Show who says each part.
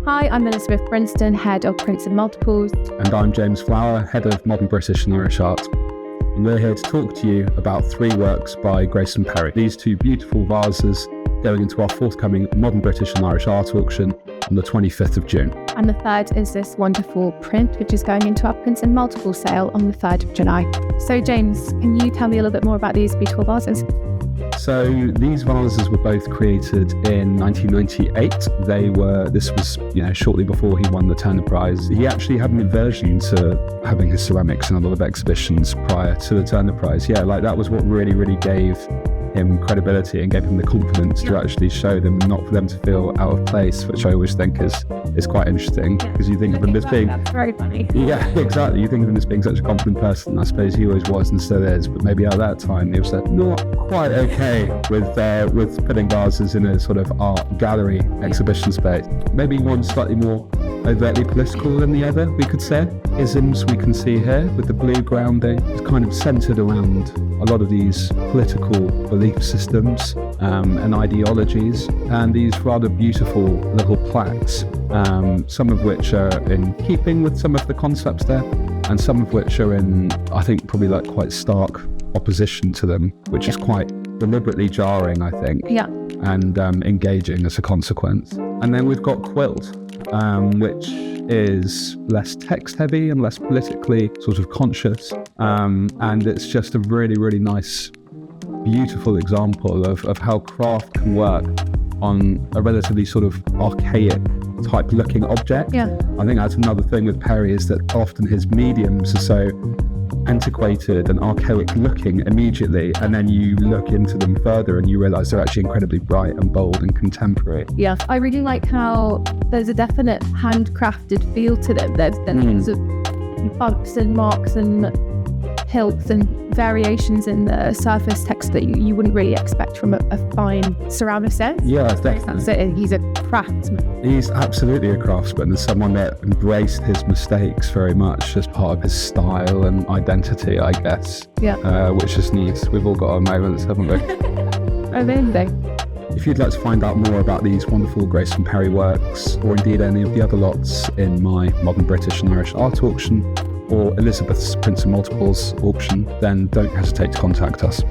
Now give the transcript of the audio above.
Speaker 1: Hi, I'm Elizabeth Brinston, Head of Prints and Multiples.
Speaker 2: And I'm James Flower, Head of Modern British and Irish Art. And we're here to talk to you about 3 works by Grayson Perry. These 2 beautiful vases going into our forthcoming Modern British and Irish Art auction on the 25th of June.
Speaker 1: And the third is this wonderful print, which is going into our Prints and Multiples sale on the 3rd of July. So James, can you tell me a little bit more about these beautiful vases?
Speaker 2: So these vases were both created in 1998. This was shortly before he won the Turner Prize. He actually had an aversion to having his ceramics in a lot of exhibitions prior to the Turner Prize. Yeah, like that was what really gave him credibility and gave him the confidence to actually show them, and not for them to feel out of place, which I always think is quite interesting, because you think of him as being...
Speaker 1: That's very funny.
Speaker 2: Yeah, exactly. You think of him as being such a confident person. I suppose he always was and still is, but maybe at that time he was not quite okay with putting vases in a sort of art gallery exhibition space. Maybe one slightly more overtly political than the other, we could say. Isms we can see here with the blue grounding. It's kind of centred around a lot of these political belief systems and ideologies, and these rather beautiful little plaques, some of which are in keeping with some of the concepts there, and some of which are in, I think, probably like quite stark opposition to them, which is quite deliberately jarring, I think, and engaging as a consequence. And then we've got Quilt, which is less text heavy and less politically sort of conscious, and it's just a really nice, beautiful example of how craft can work on a relatively sort of archaic type looking object. I think that's another thing with Perry, is that often his mediums are so antiquated and archaic looking immediately, and then you look into them further and you realise they're actually incredibly bright and bold and contemporary. Yeah,
Speaker 1: I really like how there's a definite handcrafted feel to them. There's lots of bumps and marks and hilts and variations in the surface text that you wouldn't really expect from a fine ceramicist.
Speaker 2: Yeah, definitely.
Speaker 1: That's it. He's a craftsman.
Speaker 2: He's absolutely a craftsman, and someone that embraced his mistakes very much as part of his style and identity, I guess. Yeah. Which is neat. We've all got our moments, haven't we?
Speaker 1: Amazing.
Speaker 2: If you'd like to find out more about these wonderful Grayson Perry works, or indeed any of the other lots in my Modern British and Irish Art auction, or Elizabeth's Prints and Multiples auction, then don't hesitate to contact us.